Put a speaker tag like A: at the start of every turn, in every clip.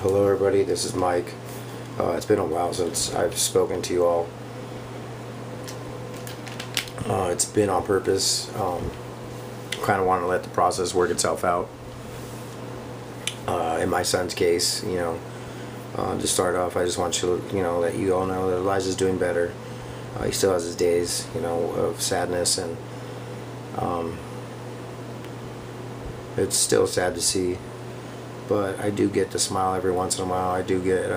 A: Hello everybody, this is Mike. It's been a while since I've spoken to you all. It's been on purpose. Kind of want to let the process work itself out. In my son's case, to start off, I just want to, let you all know that Elijah's doing better. He still has his days, of sadness, and it's still sad to see. But I do get to smile every once in a while. I do get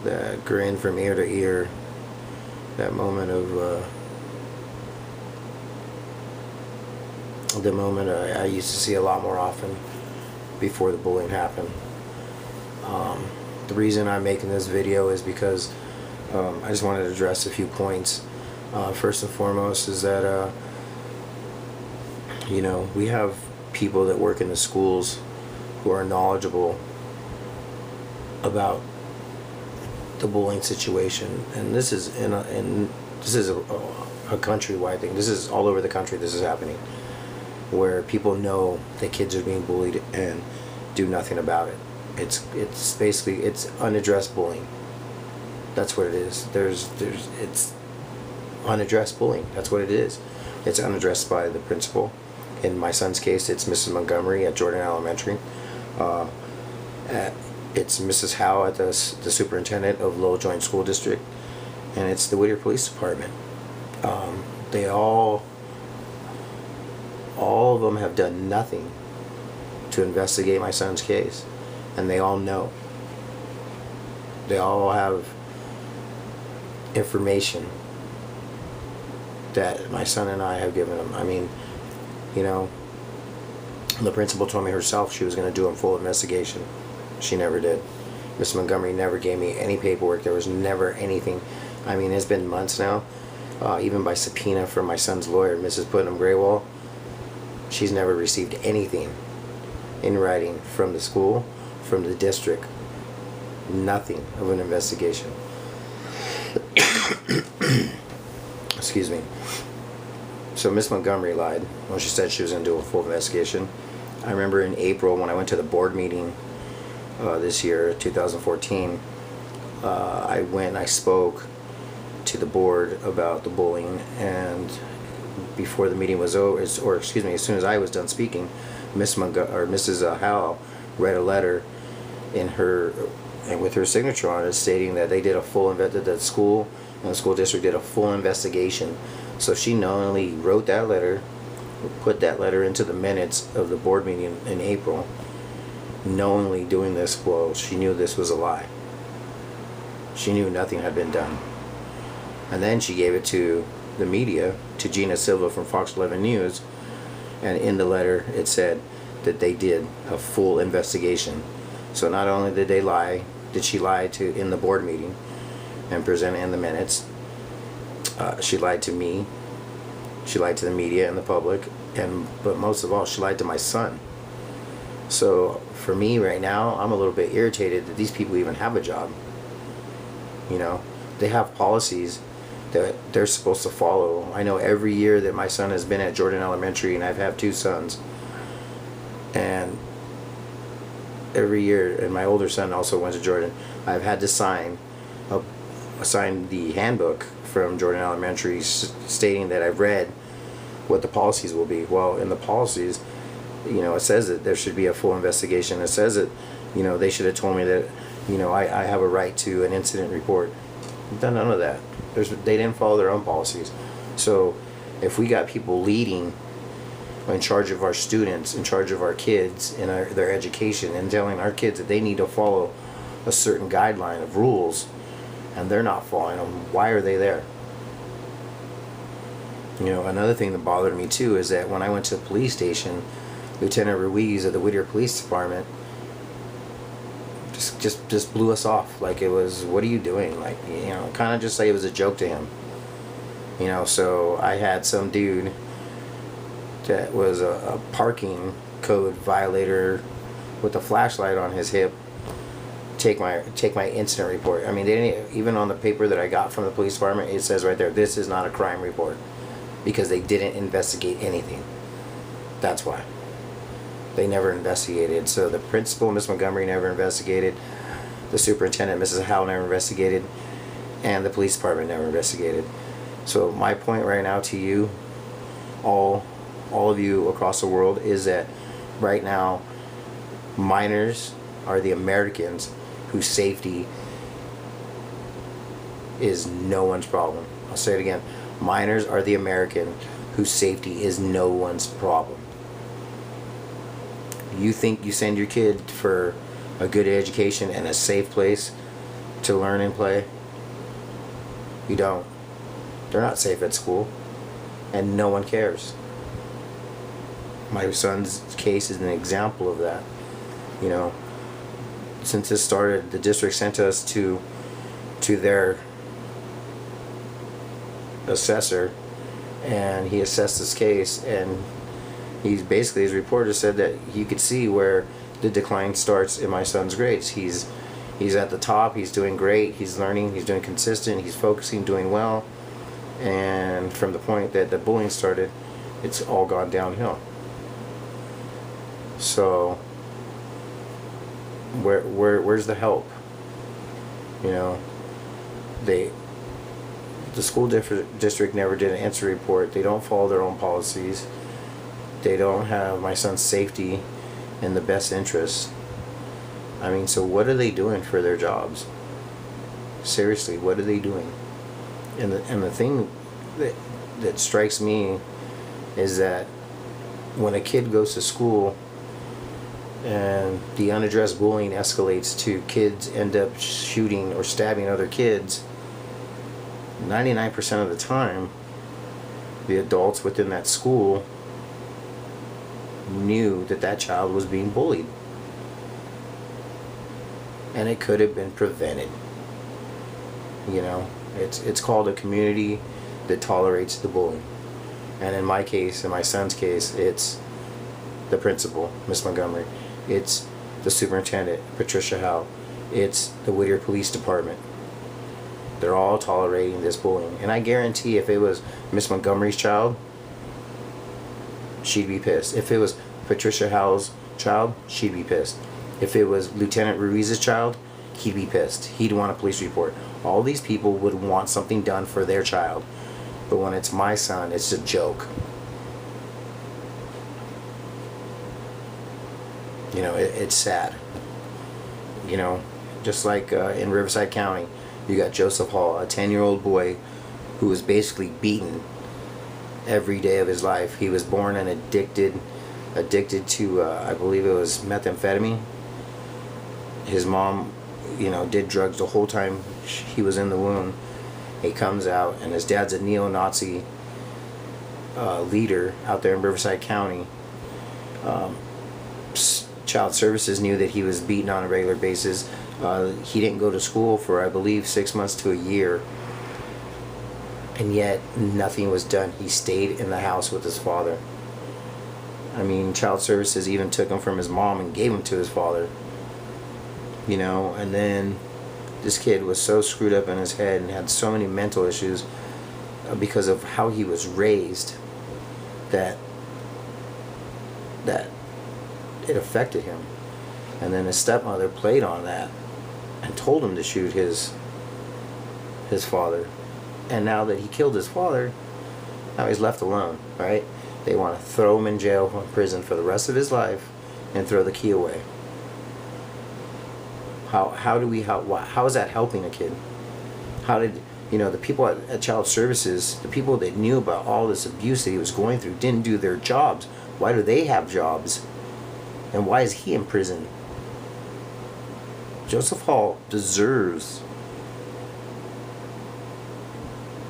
A: that grin from ear to ear. That moment of the moment I used to see a lot more often before the bullying happened. The reason I'm making this video is because I just wanted to address a few points. First and foremost is that we have people that work in the schools who are knowledgeable about the bullying situation, and this is this is a countrywide thing. This is all over the country. This is happening, where people know that kids are being bullied and do nothing about it. It's basically unaddressed bullying. That's what it is. It's unaddressed bullying. That's what it is. It's unaddressed by the principal. In my son's case, it's Mrs. Montgomery at Jordan Elementary. It's Mrs. Howe at the Superintendent of Lowell Joint School District, and it's the Whittier Police Department. They all of them have done nothing to investigate my son's case, and they all know. They all have information that my son and I have given them. I mean, the principal told me herself she was going to do a full investigation. She never did. Miss Montgomery never gave me any paperwork. There was never anything. I mean, it's been months now, even by subpoena from my son's lawyer, Mrs. Putnam Graywall. She's never received anything in writing from the school, from the district. Nothing of an investigation. Excuse me. So Miss Montgomery lied when she said she was going to do a full investigation. I remember in April when I went to the board meeting this year, 2014, I went and I spoke to the board about the bullying, and before the meeting was over, as soon as I was done speaking, Mrs. Howell read a letter in her, and with her signature on it, stating that they did a full that the school and the school district did a full investigation. So she knowingly wrote that letter, put that letter into the minutes of the board meeting in April, knowingly doing this. Well, she knew this was a lie. She knew nothing had been done. And then she gave it to the media, to Gina Silva from Fox 11 News, and in the letter it said that they did a full investigation. So not only did she lie in the board meeting and present it in the minutes, she lied to me, she lied to the media and the public, but most of all, she lied to my son. So for me right now, I'm a little bit irritated that these people even have a job. They have policies that they're supposed to follow. I know every year that my son has been at Jordan Elementary, and I've had two sons, and every year, and my older son also went to Jordan, I've had to sign the handbook from Jordan Elementary stating that I've read what the policies will be. Well, in the policies, it says that there should be a full investigation. It says that, they should have told me that, I have a right to an incident report. I've done none of that. They didn't follow their own policies. So if we got people leading in charge of our students, in charge of our kids and their education, and telling our kids that they need to follow a certain guideline of rules, and they're not following them, why are they there? Another thing that bothered me too is that when I went to the police station, Lieutenant Ruiz of the Whittier Police Department just blew us off. Like it was, what are you doing? Like, kind of just like it was a joke to him. So I had some dude that was a parking code violator with a flashlight on his hip take my incident report. I mean, they didn't, even on the paper that I got from the police department, it says right there, this is not a crime report, because they didn't investigate anything. That's why. They never investigated. So the principal, Miss Montgomery, never investigated. The superintendent, Mrs. Howell, never investigated. And the police department never investigated. So my point right now to you, all of you across the world, is that right now minors are the Americans whose safety is no one's problem. I'll say it again. Minors are the American whose safety is no one's problem. You think you send your kid for a good education and a safe place to learn and play? You don't. They're not safe at school, and no one cares. My son's case is an example of that. You know, since this started, the district sent us to their assessor, and he assessed this case, and he's basically, his reporter said that you could see where the decline starts in my son's grades. He's at the top, he's doing great, he's learning, he's doing consistent, he's focusing, doing well, and from the point that the bullying started, it's all gone downhill. So where's the help? You know, the school district never did an incident report. They don't follow their own policies. They don't have my son's safety in the best interest. I mean, so what are they doing for their jobs? Seriously, what are they doing? And the thing that strikes me is that when a kid goes to school and the unaddressed bullying escalates to kids end up shooting or stabbing other kids, 99% of the time, the adults within that school knew that that child was being bullied. And it could have been prevented. You know, it's called a community that tolerates the bullying. And in my case, in my son's case, it's the principal, Miss Montgomery. It's the superintendent, Patricia Howe. It's the Whittier Police Department. They're all tolerating this bullying. And I guarantee if it was Miss Montgomery's child, she'd be pissed. If it was Patricia Howe's child, she'd be pissed. If it was Lieutenant Ruiz's child, he'd be pissed. He'd want a police report. All these people would want something done for their child. But when it's my son, it's a joke. You know, it's sad. You know, just like in Riverside County, you got Joseph Hall, a 10-year-old boy who was basically beaten every day of his life. He was born and addicted to, I believe it was methamphetamine. His mom, you know, did drugs the whole time he was in the womb. He comes out, and his dad's a neo-Nazi leader out there in Riverside County. Child Services knew that he was beaten on a regular basis. He didn't go to school for, I believe, 6 months to a year. And yet, nothing was done. He stayed in the house with his father. I mean, Child Services even took him from his mom and gave him to his father. You know, and then this kid was so screwed up in his head and had so many mental issues because of how he was raised that it affected him. And then his stepmother played on that and told him to shoot his father. And now that he killed his father, now he's left alone, right? They want to throw him in jail or prison for the rest of his life and throw the key away. How do we help? How is that helping a kid? How did, you know, the people at Child Services, the people that knew about all this abuse that he was going through, didn't do their jobs? Why do they have jobs? And why is he in prison? Joseph Hall deserves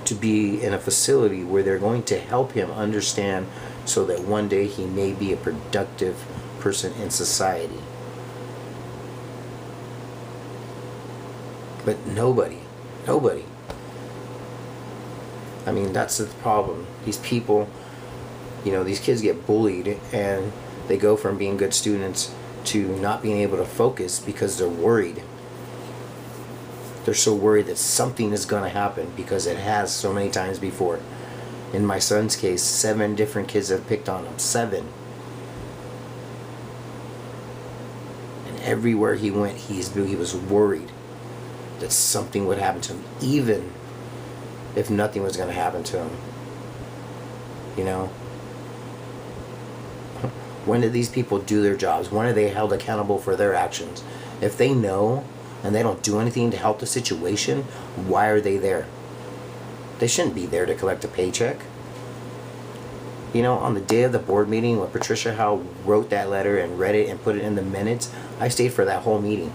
A: to be in a facility where they're going to help him understand so that one day he may be a productive person in society. But nobody. I mean, that's the problem. These people, you know, these kids get bullied and they go from being good students to not being able to focus because they're worried. They're so worried that something is going to happen because it has so many times before. In my son's case, 7 different kids have picked on him. 7. everywhere he went, he was worried that something would happen to him, even if nothing was going to happen to him. You know? When did these people do their jobs? When are they held accountable for their actions? If they know and they don't do anything to help the situation, why are they there? They shouldn't be there to collect a paycheck. You know, on the day of the board meeting when Patricia Howe wrote that letter and read it and put it in the minutes, I stayed for that whole meeting.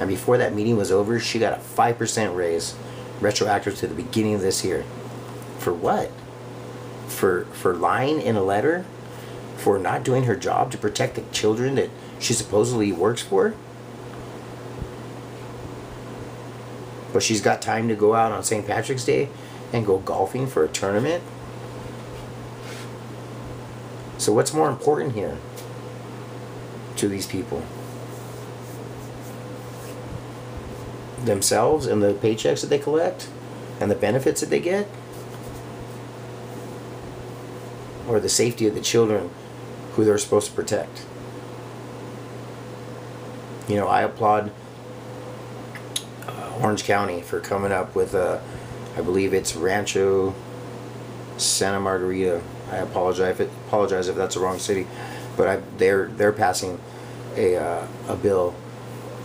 A: And before that meeting was over, she got a 5% raise, retroactive to the beginning of this year. For what? For lying in a letter? For not doing her job to protect the children that she supposedly works for? But she's got time to go out on St. Patrick's Day and go golfing for a tournament? So what's more important here to these people? Themselves and the paychecks that they collect and the benefits that they get? Or the safety of the children who they're supposed to protect? You know, I applaud Orange County for coming up with I believe it's Rancho Santa Margarita. I apologize if that's the wrong city, but they're passing a bill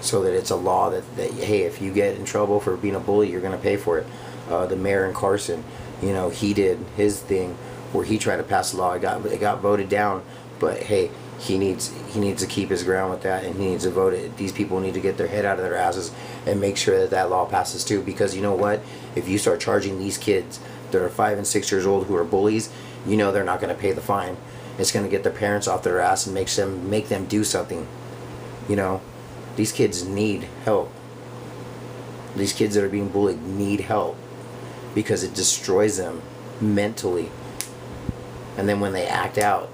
A: so that it's a law that hey, if you get in trouble for being a bully, you're going to pay for it. The mayor in Carson, you know, he did his thing where he tried to pass a law. It got voted down, but hey, he needs to keep his ground with that, and he needs to vote it. These people need to get their head out of their asses and make sure that that law passes too. Because you know what? If you start charging these kids that are 5 and 6 years old who are bullies, you know they're not going to pay the fine. It's going to get their parents off their ass and make them do something. You know, these kids need help. These kids that are being bullied need help because it destroys them mentally. And then when they act out,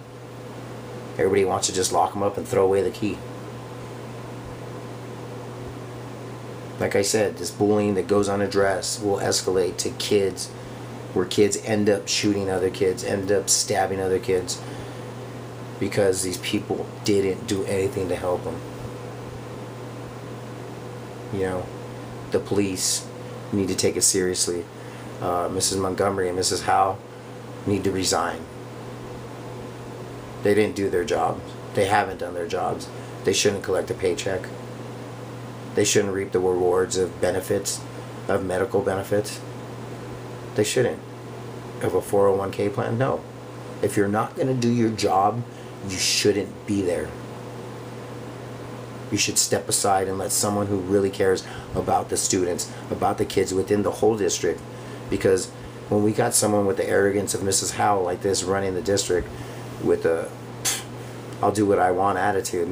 A: everybody wants to just lock them up and throw away the key. Like I said, this bullying that goes unaddressed will escalate to kids, where kids end up shooting other kids, end up stabbing other kids, because these people didn't do anything to help them. You know, the police need to take it seriously. Mrs. Montgomery and Mrs. Howe need to resign. They didn't do their job. They haven't done their jobs. They shouldn't collect a paycheck. They shouldn't reap the rewards of benefits, of medical benefits. They shouldn't. Of a 401k plan? No. If you're not going to do your job, you shouldn't be there. You should step aside and let someone who really cares about the students, about the kids within the whole district. Because when we got someone with the arrogance of Mrs. Howe like this running the district with a I'll do what I want attitude,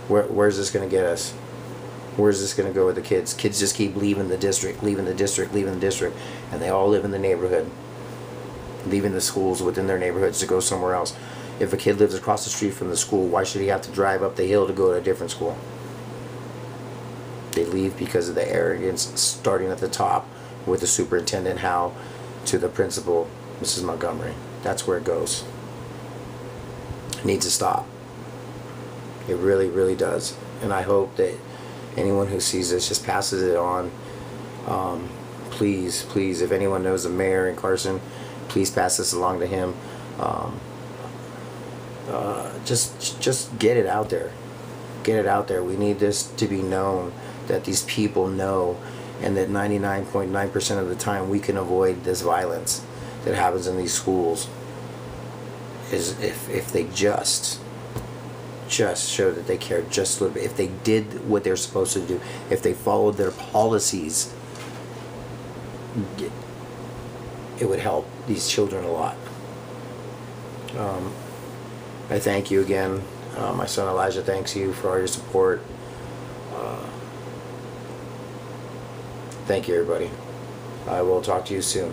A: where's this going to get us? Where's this going to go with the kids? Kids just keep leaving the district, leaving the district, leaving the district, and they all live in the neighborhood, leaving the schools within their neighborhoods to go somewhere else. If a kid lives across the street from the school, why should he have to drive up the hill to go to a different school? They leave because of the arrogance, starting at the top with the superintendent Howe to the principal, Mrs. Montgomery. That's where it goes. It needs to stop. It really, really does. And I hope that anyone who sees this just passes it on. Please, if anyone knows the mayor in Carson, please pass this along to him. Just get it out there. Get it out there. We need this to be known, that these people know, and that 99.9% of the time we can avoid this violence that happens in these schools is if they just show that they care just a little bit. If they did what they're supposed to do, if they followed their policies, it would help these children a lot. I thank you again. My son Elijah thanks you for all your support. Thank you, everybody. I will talk to you soon.